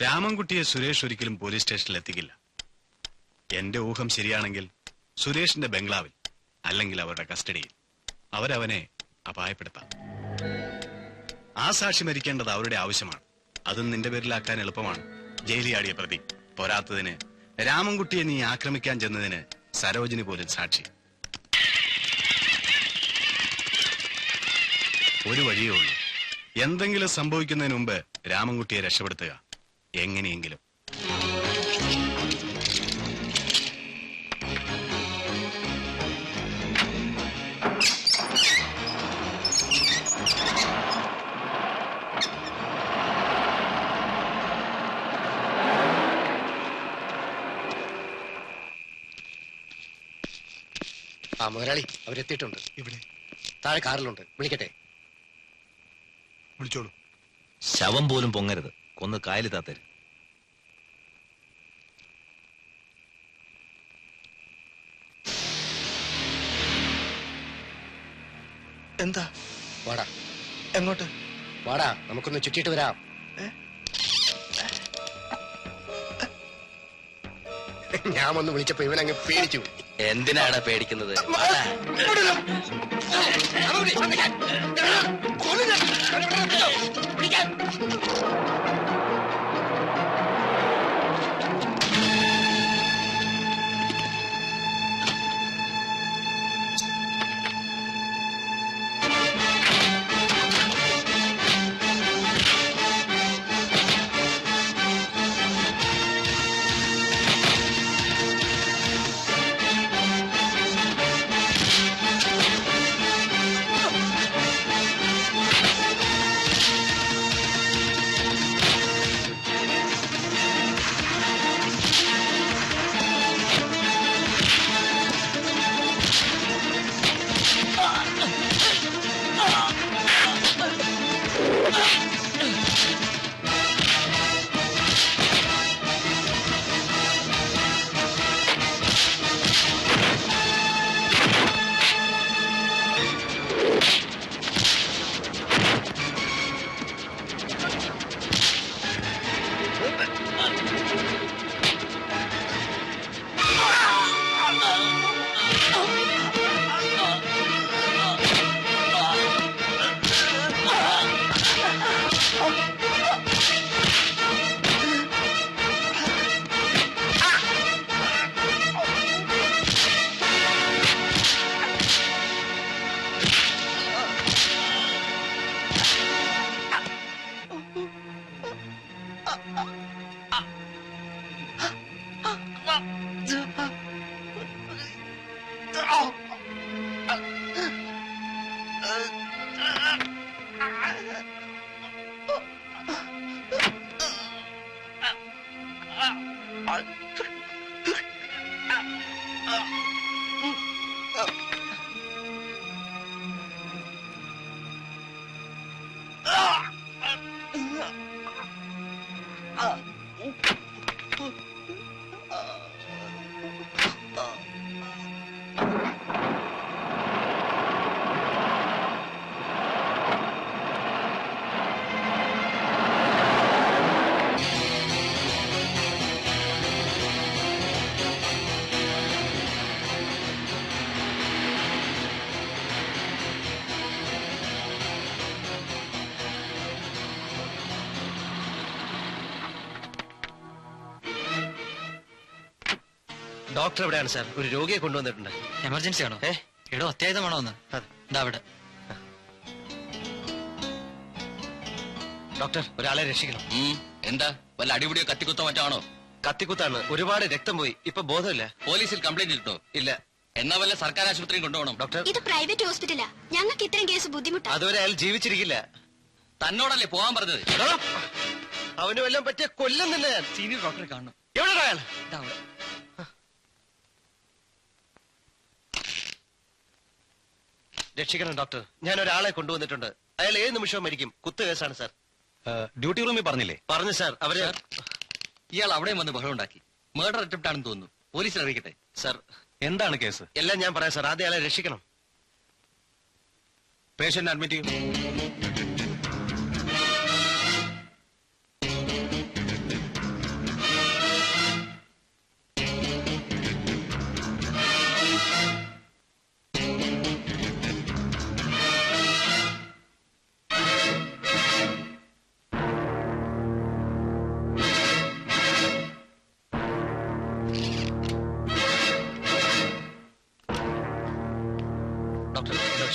രാമൻകുട്ടിയെ സുരേഷ് ഒരിക്കലും പോലീസ് സ്റ്റേഷനിൽ എത്തിക്കില്ല. എന്റെ ഊഹം ശരിയാണെങ്കിൽ സുരേഷിന്റെ ബംഗ്ലാവിൽ, അല്ലെങ്കിൽ അവരുടെ കസ്റ്റഡിയിൽ അവരവനെ അപായപ്പെടുത്താം. ആ സാക്ഷി മരിക്കേണ്ടത് അവരുടെ ആവശ്യമാണ്. അതും നിന്റെ പേരിലാക്കാൻ എളുപ്പമാണ്. ജയിലിയാടിയ പ്രതി. പോരാത്തതിന് രാമൻകുട്ടിയെ നീ ആക്രമിക്കാൻ ചെന്നതിന് സരോജിനി പോലും സാക്ഷി. ഒരു വഴിയേ ഉള്ളൂ. എന്തെങ്കിലും സംഭവിക്കുന്നതിന് മുമ്പ് രാമൻകുട്ടിയെ രക്ഷപ്പെടുത്തുക, എങ്ങനെയെങ്കിലും. ആ മുതലാളി, അവരെത്തിയിട്ടുണ്ട്. ഇവിടെ താഴെ കാറിലുണ്ട്. വിളിക്കട്ടെ? വിളിച്ചോളൂ. ശവം പോലും പൊങ്ങരുത്, കൊന്ന് കായലി താത്തര്. എന്താ? വാടാ. എങ്ങോട്ട്? വാടാ, നമുക്കൊന്ന് ചുറ്റിയിട്ട് വരാം. ഞാൻ ഒന്ന് വിളിച്ചപ്പോ ഇവനങ്ങ് പേടിച്ചു. എന്തിനാണ് പേടിക്കുന്നത്? ഡോക്ടർ എവിടെയാണ് സാർ? ഒരു രോഗിയെ കൊണ്ടുവന്നിട്ടുണ്ട്. എമർജൻസി ആണോ? എടോ, അത്യാഹിതമാണോ ഒന്ന്? ഇതാ അവിടെ. ഡോക്ടർ, ഒരാളെ രക്ഷിക്കണം. എന്താ, വല്ല അടിപിടിയോ കത്തിക്കുത്തോ മറ്റാണോ? കത്തിക്കുത്താണ്. ഒരുപാട് രക്തം പോയി. ഇപ്പൊ ബോധമില്ല. പോലീസിൽ കംപ്ലൈന്റ് ഇട്ടോ? ഇല്ല. എന്നാ വല്ല സർക്കാർ ആശുപത്രിയും കൊണ്ടുപോകണം. ഡോക്ടർ, ഇത് പ്രൈവറ്റ് ഹോസ്പിറ്റലാ. ഞങ്ങൾക്ക് ഇത്രയും കേസ് ബുദ്ധിമുട്ടാ. അതുവരെ അയാൾ ജീവിച്ചിരിക്കില്ല. തന്നോടല്ലേ പോവാൻ പറഞ്ഞത്? അവന് വല്ലതും പറ്റിയ കൊല്ലം തന്നെ. സീനിയർ ഡോക്ടറെ കാണണം. എവിടെ അയാൾ? ഇതാ അവിടെ. രക്ഷിക്കണം ഡോക്ടർ. ഞാൻ ഒരാളെ കൊണ്ടുവന്നിട്ടുണ്ട്. അയാൾ ഏത് നിമിഷവും മരിക്കും. കുത്തു കേസാണ് സാർ. ഡ്യൂട്ടി റൂമിൽ പറഞ്ഞില്ലേ? പറഞ്ഞു സാർ. അവര് ഇയാൾ അവിടെയും വന്ന് ബഹളം ഉണ്ടാക്കി. മർഡർ അറ്റംപ്റ്റ് ആണെന്ന് തോന്നുന്നു. പോലീസിൽ അറിയിക്കട്ടെ? സാർ, എന്താണ് കേസ്? എല്ലാം ഞാൻ പറയാം സാർ. ആദ്യം അയാളെ രക്ഷിക്കണം. പേഷ്യന്റ് അഡ്മിറ്റ് ചെയ്യും.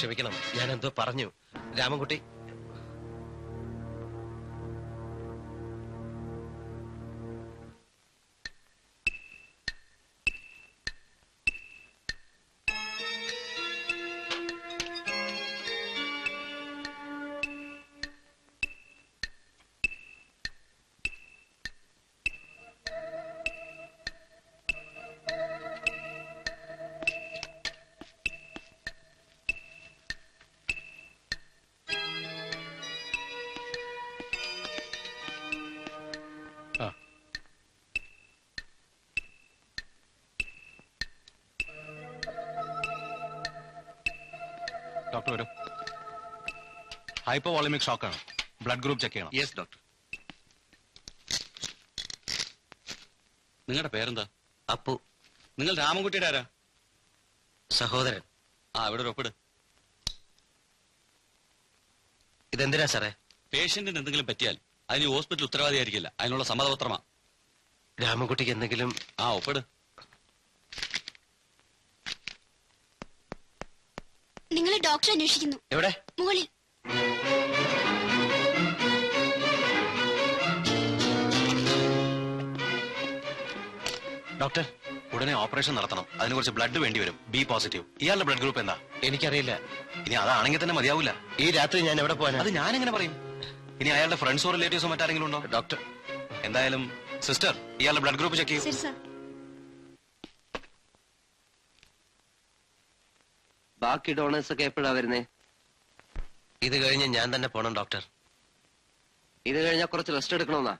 ക്ഷമിക്കണം, ഞാൻ എന്തോ പറഞ്ഞു. രാമൻകുട്ടി, ഡോക്ടർ വരും. ഹൈപ്പോവോളിമിക് ഷോക്കാണ്. ബ്ലഡ് ഗ്രൂപ്പ് ചെക്ക് ചെയ്യണം. Yes doctor. നിങ്ങളുടെ പേരെന്താ? അപ്പു. നിങ്ങൾ രാമൻകുട്ടിയുടെ ആരാ? സഹോദരൻ. ഇവിടെ ഒരു ഒപ്പിട്. ഇതെന്തിനാ സാറേ? പേഷ്യന്റിന് എന്തെങ്കിലും പറ്റിയാൽ അതിന് ഈ ഹോസ്പിറ്റൽ ഉത്തരവാദിയായിരിക്കില്ല. അതിനുള്ള സമ്മതപത്രമാ. രാമൻകുട്ടിക്ക് എന്തെങ്കിലും? ഒപ്പിട്. നിങ്ങൾ ഡോക്ടറെ അന്വേഷിക്കുന്നു. എവിടെ? മുകളിൽ. ഡോക്ടർ, ഉടനെ ഓപ്പറേഷൻ നടത്തണം. അതിന് കുറച്ച് ബ്ലഡ് വേണ്ടി വരും. B positive. ഇയാളുടെ ബ്ലഡ് ഗ്രൂപ്പ് എന്താ? എനിക്കറിയില്ല. ഇനി അതാണെങ്കിൽ തന്നെ മതിയാവൂല. ഈ രാത്രി ഞാൻ എവിടെ പോകാനാ? അത് ഞാൻ എങ്ങനെ പറയും? ഇനി അയാളുടെ ഫ്രണ്ട്സോ റിലേറ്റീവ്സോ മറ്റാരെങ്കിലും ഉണ്ടോ? ഡോക്ടർ, എന്തായാലും സിസ്റ്റർ, ഇയാളുടെ ബ്ലഡ് ഗ്രൂപ്പ് ചെക്ക് ചെയ്യൂ. ശരി സാർ. ബാക്കി ഡോണേഴ്സ് ഒക്കെ എപ്പോഴാ വരുന്നേ? ഇത് കഴിഞ്ഞ് ഞാൻ തന്നെ പോണം ഡോക്ടർ. ഇത് കഴിഞ്ഞാൽ കുറച്ച് റെസ്റ്റ് എടുക്കണമെന്നാ.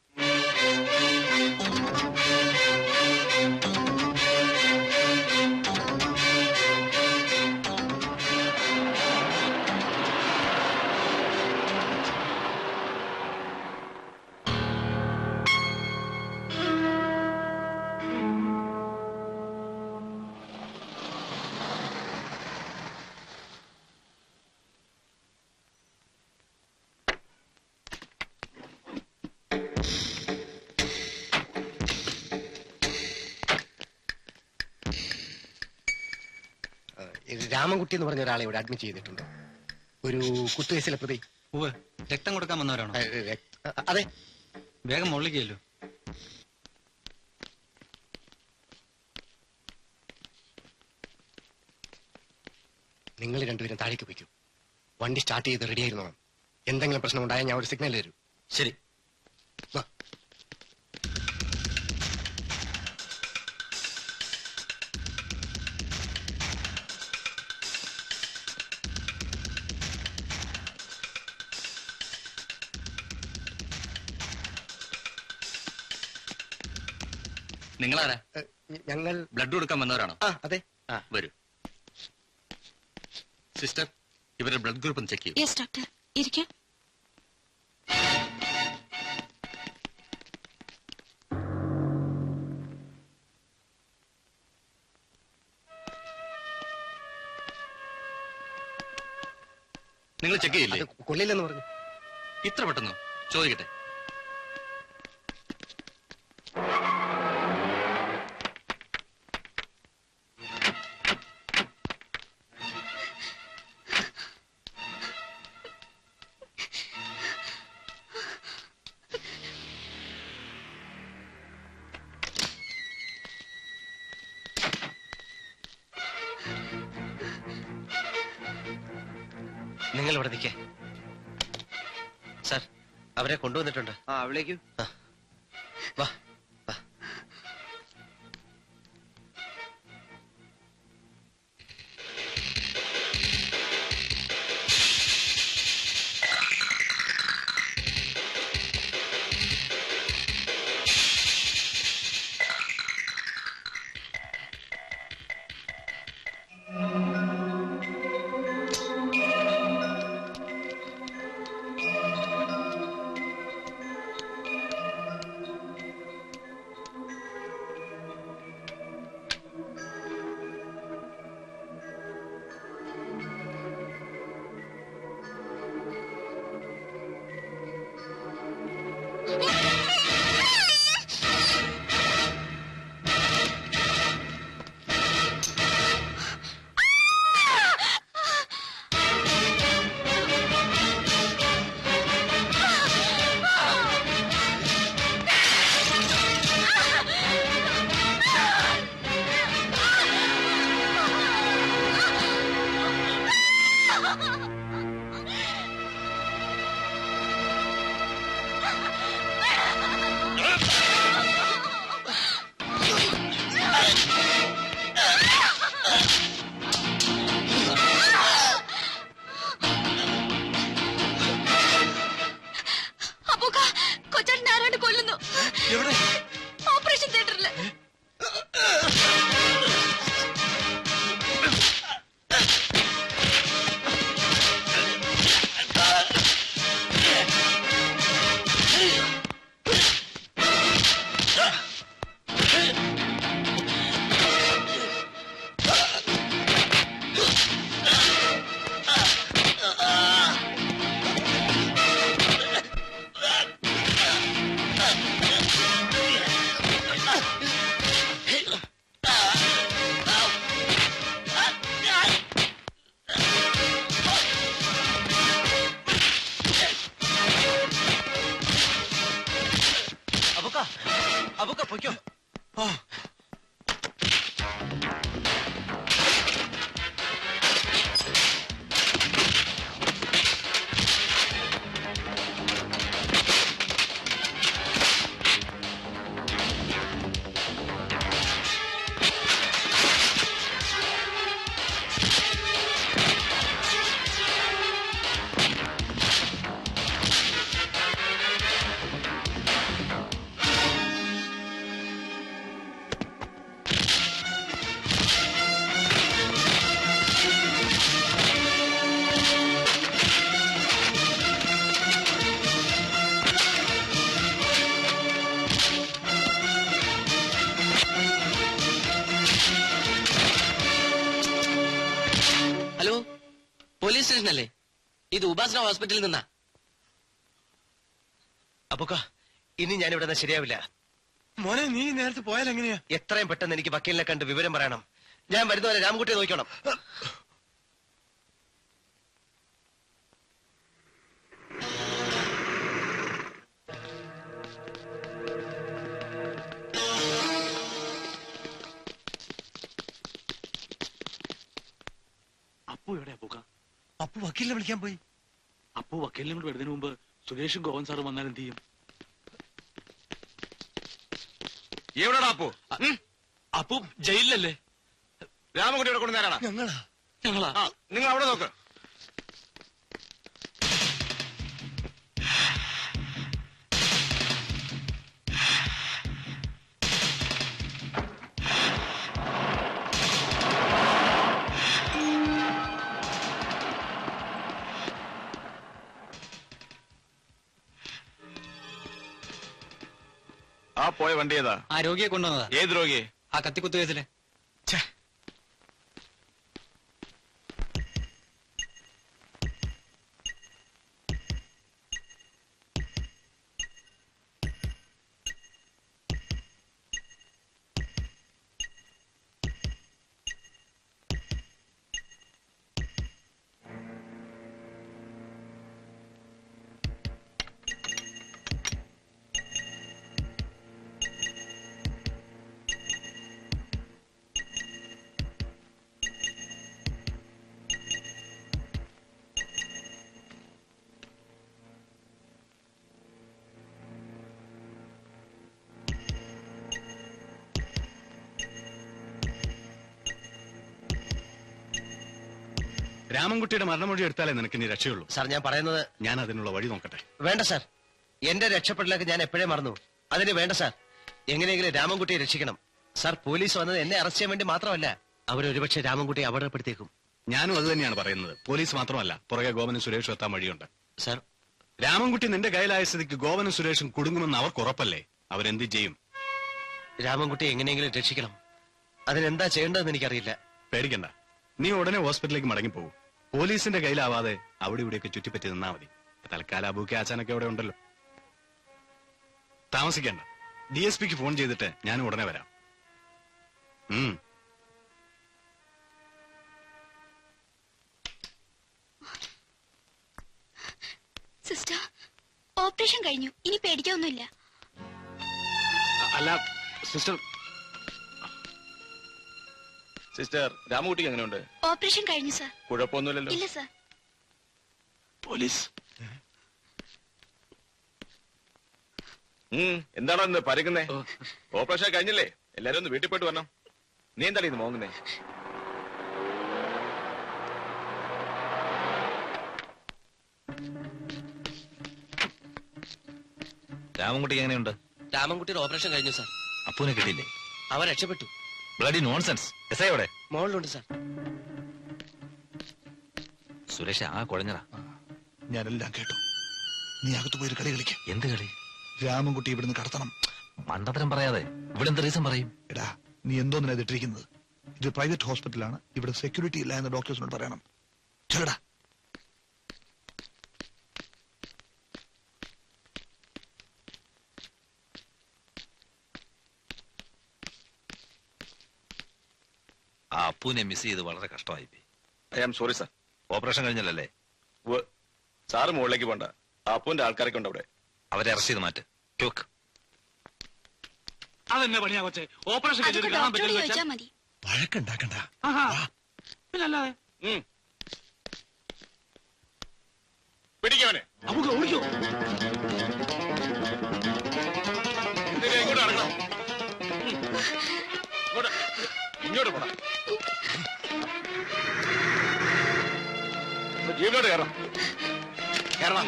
രാമൻകുട്ടി എന്ന് പറഞ്ഞ ഒരാളെ ഇവിടെ അഡ്മിറ്റ് ചെയ്തിട്ടുണ്ട്. ഒരു കുത്തുകേസിലെ പ്രതി. രക്തം കൊടുക്കാൻ വന്നവരാണോ? അതെ. വേഗം മുകളിലേക്കല്ലോ. നിങ്ങൾ രണ്ടുപേരും താഴേക്ക് പോയിക്കൂ. വണ്ടി സ്റ്റാർട്ട് ചെയ്ത് റെഡി ആയിരുന്നോണം. എന്തെങ്കിലും പ്രശ്നം ഉണ്ടായാൽ ഞാൻ ഒരു സിഗ്നൽ തരൂ. ശരി. വാ. നിങ്ങളാരാ? ഞങ്ങൾ ബ്ലഡ് കൊടുക്കാൻ വന്നവരാണോ? അതെ. വരൂ. സിസ്റ്റർ, ഇവരുടെ ബ്ലഡ് ഗ്രൂപ്പ് ഒന്ന് ചെക്ക് ചെയ്യൂ. Yes doctor. ഇരിക്കാം. നിങ്ങൾ ചെക്ക് ചെയ്യില്ലേ? കൊള്ളില്ലെന്ന് പറഞ്ഞു. ഇത്ര പെട്ടെന്നോ? ചോദിക്കട്ടെ. നിങ്ങൾ ഇവിടെ നിൽക്കേ. സാർ, അവരെ കൊണ്ടുവന്നിട്ടുണ്ട്. അവിടേക്ക് വാ വാ. എവിടെ? ഓപ്പറേഷൻ തിയേറ്ററില്. അബുക്ക പൊയ്ക്കോ. ഹലോ, പോലീസ് സ്റ്റേഷനല്ലേ? ഇത് ഉപാസന ഹോസ്പിറ്റലിൽ നിന്നാ. അബുക്ക, ഇനി ഞാൻ ഇവിടെ നിന്ന് ശരിയാവില്ല. മോനെ, നീ നേരത്തെ പോയാൽ എങ്ങനെയാ? എത്രയും പെട്ടെന്ന് എനിക്ക് വക്കീലിനെ കണ്ട് വിവരം പറയണം. ഞാൻ വരുന്നവരെ രാമൻകുട്ടിയെ നോക്കണം. അപ്പു എവിടെ അപ്പൂക്ക? അപ്പു വക്കീലിനെ വിളിക്കാൻ പോയി. അപ്പു വക്കീലിനെ കൊണ്ട് വരുന്നതിന് മുമ്പ് സുരേഷും ഗോവൻ സാറും വന്നാൽ എന്ത് ചെയ്യും? എവിടെടാ അപ്പു? അപ്പു ജയിലിലല്ലേ? രാമൻകുട്ടിയുടെ കൊണ്ട് നേരാണ്. ഞങ്ങളാ? ഞങ്ങളാ? നിങ്ങൾ അവിടെ നോക്ക്. ആ പോയ വണ്ടി ഏതാ? ആ രോഗിയെ കൊണ്ടുവന്നതാ. ഏത് രോഗിയെ? ആ കത്തിക്കുത്ത് കേസിലെ. രാമൻകുട്ടിയുടെ മരണമൊഴി എടുത്താലേ നിനക്ക് ഇനി രക്ഷയുള്ളൂ. സാർ, ഞാൻ പറയുന്നത്. ഞാൻ അതിനുള്ള വഴി നോക്കട്ടെ. വേണ്ട സാർ, എന്റെ രക്ഷപ്പെടലൊക്കെ ഞാൻ എപ്പോഴേ മറന്നു. അതിന് വേണ്ട സാർ. എങ്ങനെയെങ്കിലും രാമൻകുട്ടിയെ രക്ഷിക്കണം സാർ. പോലീസ് വന്നത് എന്നെ അറസ്റ്റ് ചെയ്യാൻ വേണ്ടി മാത്രമല്ല, അവരൊരുപക്ഷെ രാമൻകുട്ടിയെ അപകടപ്പെടുത്തിയേക്കും. ഞാനും അത് തന്നെയാണ് പറയുന്നത്. പോലീസ് മാത്രമല്ല, പുറകെ ഗോവനും സുരേഷും എത്താൻ വഴിയുണ്ട്. സാർ, രാമൻകുട്ടി നിന്റെ കയ്യിലായ സ്ഥിതിക്ക് ഗോവനും സുരേഷും കുടുങ്ങുമെന്ന് അവർക്ക് ഉറപ്പല്ലേ? അവരെന്ത് ചെയ്യും? രാമൻകുട്ടിയെ എങ്ങനെയെങ്കിലും രക്ഷിക്കണം. അതിനെന്താ ചെയ്യേണ്ടതെന്ന് എനിക്കറിയില്ല. പേടിക്കണ്ട, നീ ഉടനെ ഹോസ്പിറ്റലിലേക്ക് മടങ്ങിപ്പോകും. പോലീസിന്റെ കയ്യിലാവാതെ അവിടെ ഇവിടെയൊക്കെ ചുറ്റിപ്പറ്റി നിന്നാ മതി. തൽക്കാലം അബൂക്കെ ആച്ചാനൊക്കെ അവിടെ ഉണ്ടല്ലോ. താമസിക്കണ്ട, DSPക്ക് ഫോൺ ചെയ്തിട്ട് ഞാൻ ഉടനെ വരാം. സിസ്റ്റർ, ഓപ്പറേഷൻ കഴിഞ്ഞു. ഇനി പേടിക്കൊന്നുമില്ല. അല്ല സിസ്റ്റർ, രാമൻകുട്ടിക്ക് എങ്ങനെയുണ്ട്? ഓപ്പറേഷൻ കഴിഞ്ഞു സർ. കുഴപ്പമൊന്നുമില്ലല്ലോ? ഇല്ല സർ. പോലീസ് എന്താണോ ഇന്ന് പരുക്കുന്നേ? ഓപ്പറേഷൻ കഴിഞ്ഞില്ലേ? എല്ലാരും ഒന്ന് വീട്ടിൽ പോയിട്ട് വരണം. നീ എന്താണ് ഇത് മോങ്ങുന്നേ? രാമൻകുട്ടിക്ക് എങ്ങനെയുണ്ട്? രാമൻകുട്ടിയുടെ ഓപ്പറേഷൻ കഴിഞ്ഞു സാർ. അപ്പൂനെ കിട്ടിയില്ലേ? അവൻ രക്ഷപ്പെട്ടു. Bloody nonsense. എസ് ഐ എവിടെ? മോളിലുണ്ട് സാർ. സുരേഷ് ആ കുഴഞ്ഞടാ. ഞാനെല്ലാം കേട്ടു. നീ അകത്ത് പോയി ഒരു കളി കളിക്ക. എന്ത് കളി? രാമൻകുട്ടി ഇവിടുന്ന് കടത്തണം. മണ്ടത്തരം പറയാതെ ഇവിടെ എന്ത് റീസൺ പറയും? എടാ, നീ എന്തോന്നിനാ ഇതിട്ടിരിക്കുന്നത്? ഇത് പ്രൈവറ്റ് ഹോസ്പിറ്റലാണ്, ഇവിടെ സെക്യൂരിറ്റി ഇല്ല എന്ന് ഡോക്ടേഴ്സിനോട് പറയണം. ചെല്ലടാ. ആ അപ്പൂനെ മിസ് ചെയ്ത് വളരെ കഷ്ടമായി. I am sorry sir. Operation കഴിഞ്ഞല്ലേ? സാറ് മുകളിലേക്ക് പോണ്ട. അപ്പൂന്റെ ആൾക്കാരൊക്കെ ഉണ്ട് അവിടെ. അവരെ അറസ്റ്റ് ചെയ്ത് മാറ്റ്. ക്യൂക്ക്. അതെന്നെ പണിയാ കൊച്ചെ. ഓപ്പറേഷൻ അതൊക്കെ കഴിഞ്ഞിട്ട് കാണാൻ ഡോക്ടറോട് പറ്റില്ല. ചോദിച്ചാ മതി. വഴക്കുണ്ടാക്കണ്ട. പിന്നല്ലാതെ പിടിക്കവനെ. നമുക്ക് ഓടിക്കോ. ഇങ്ങോട്ട് നടക്കണം. ഇങ്ങോട്ട് പോടാ. ജീവനോട് കയറാം. കേരളം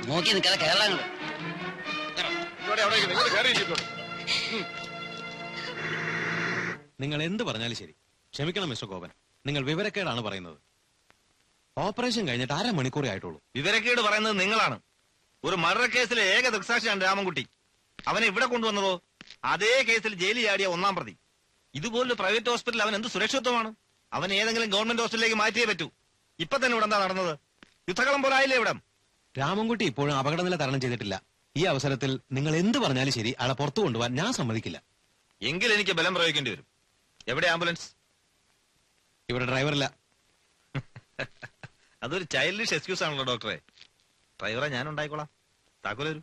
നോക്കി നിൽക്കാതെ കേരളങ്ങൾ ഇവിടെ അവിടെ നിങ്ങൾ കയറി ജീവനോട്. നിങ്ങൾ എന്ത് പറഞ്ഞാലും ശരി, ക്ഷമിക്കണം മിസ്റ്റർ ഗോപൻ, നിങ്ങൾ വിവരക്കേടാണ് പറയുന്നത്. ഓപ്പറേഷൻ കഴിഞ്ഞിട്ട് 1/2 മണിക്കൂറേ ആയിട്ടുള്ളൂ. വിവരക്കേട് പറയുന്നത് നിങ്ങളാണ്. ഒരു മർഡർ കേസിലെ ഏക ദൃക്സാക്ഷിയാണ് രാമൻകുട്ടി. അവനെ ഇവിടെ കൊണ്ടുവന്നതോ അതേ കേസിൽ ജയിലിൽ ചാടിയ 1-ാം പ്രതി. ഇതുപോലൊരു പ്രൈവറ്റ് ഹോസ്പിറ്റൽ അവൻ എന്ത് സുരക്ഷിതത്വമാണ്? അവൻ ഏതെങ്കിലും ഗവൺമെന്റ് ഹോസ്പിറ്റലിലേക്ക് മാറ്റിയേ പറ്റൂ. ഇപ്പൊ തന്നെ ഇവിടെ എന്താ നടന്നത്? യുദ്ധകളം പോലായില്ലേ ഇവിടെ? രാമൻകുട്ടി ഇപ്പോഴും അപകടനില തരണം ചെയ്തിട്ടില്ല. ഈ അവസരത്തിൽ നിങ്ങൾ എന്ത് പറഞ്ഞാലും ശരി, ആളെ പുറത്തു കൊണ്ടുപോകാൻ ഞാൻ സമ്മതിക്കില്ല. എങ്കിൽ എനിക്ക് ബലം പ്രയോഗിക്കേണ്ടി വരും. എവിടെ ആംബുലൻസ്? ഇവിടെ ഡ്രൈവറില്ല. അതൊരു ചൈൽഡിഷ് എക്സ്ക്യൂസ് ആണല്ലോ ഡോക്ടറെ. ഡ്രൈവറെ ഞാൻ ഉണ്ടായിക്കോളാം. താക്കോലൊരു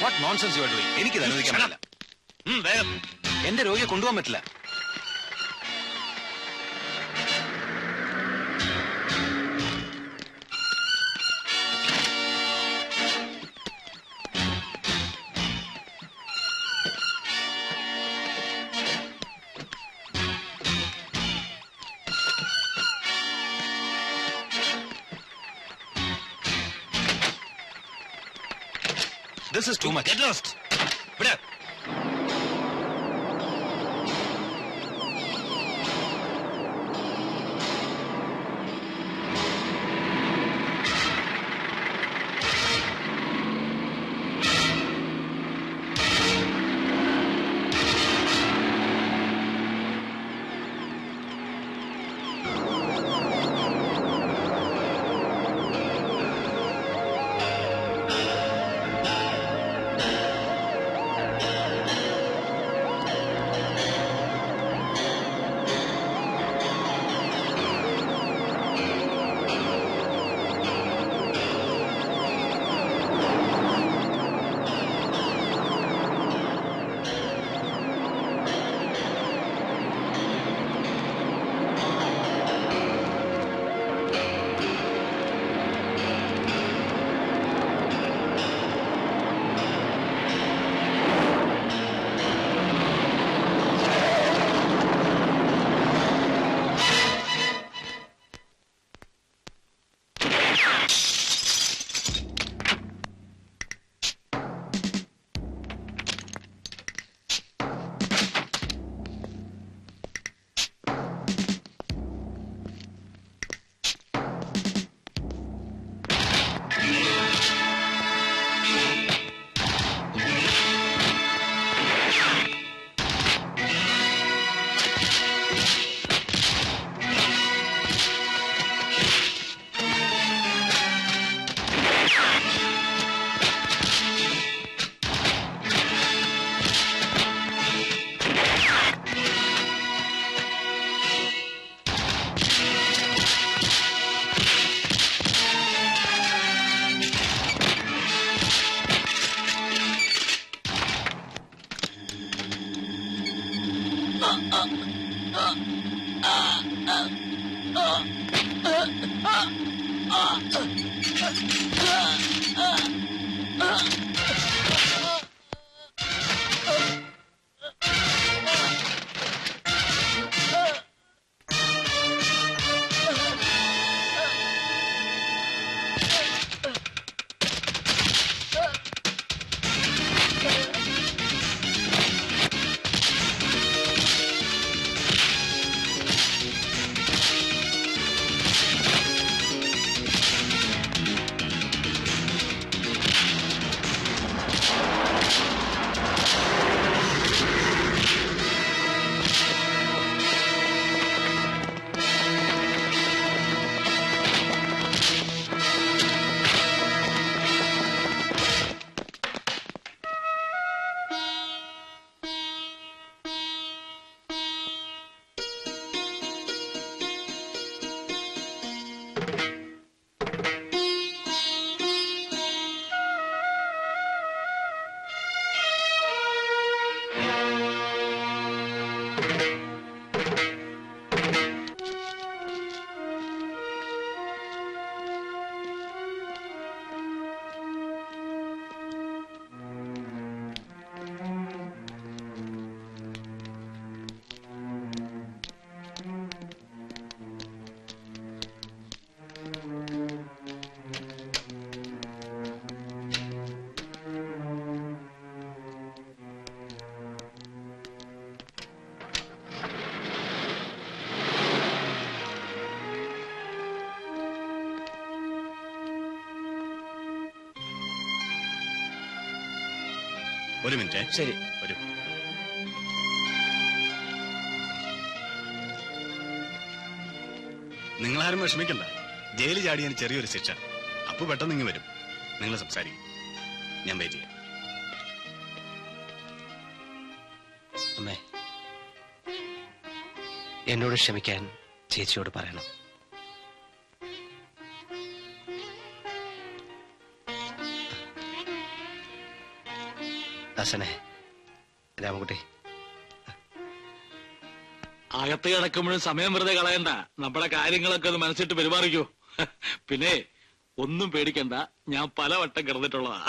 what nonsense you are doing? എനിക്കിത് അനുവദിക്കാൻ പറ്റില്ല. വേഗം. എന്റെ രോഗിയെ കൊണ്ടുപോകാൻ പറ്റില്ല. This is too much. Get lost. വിട്. ഒരു മിനിറ്റ്. ശരി. വരൂ. നിങ്ങളാരും വിഷമിക്കണ്ട. ജയിലിൽ ചാടിയതിന് ചെറിയൊരു ശിക്ഷ. അപ്പൊ പെട്ടെന്ന് ഇങ്ങ് വരും. നിങ്ങൾ സംസാരിക്കും. ഞാൻ വെയിറ്റ് ചെയ്യാം. അമ്മേ, എന്നോട് ക്ഷമിക്കാൻ ചേച്ചിയോട് പറയണം. ദാസനെ, രാമൻകുട്ടി, അകത്ത് കിടക്കുമ്പോഴും സമയം വെറുതെ കളയണ്ട. നമ്മുടെ കാര്യങ്ങളൊക്കെ ഒന്ന് മനസ്സിട്ട് പെരുമാറിക്കോ. പിന്നെ ഒന്നും പേടിക്കണ്ട, ഞാൻ പലവട്ടം കിടന്നിട്ടുള്ളതാ.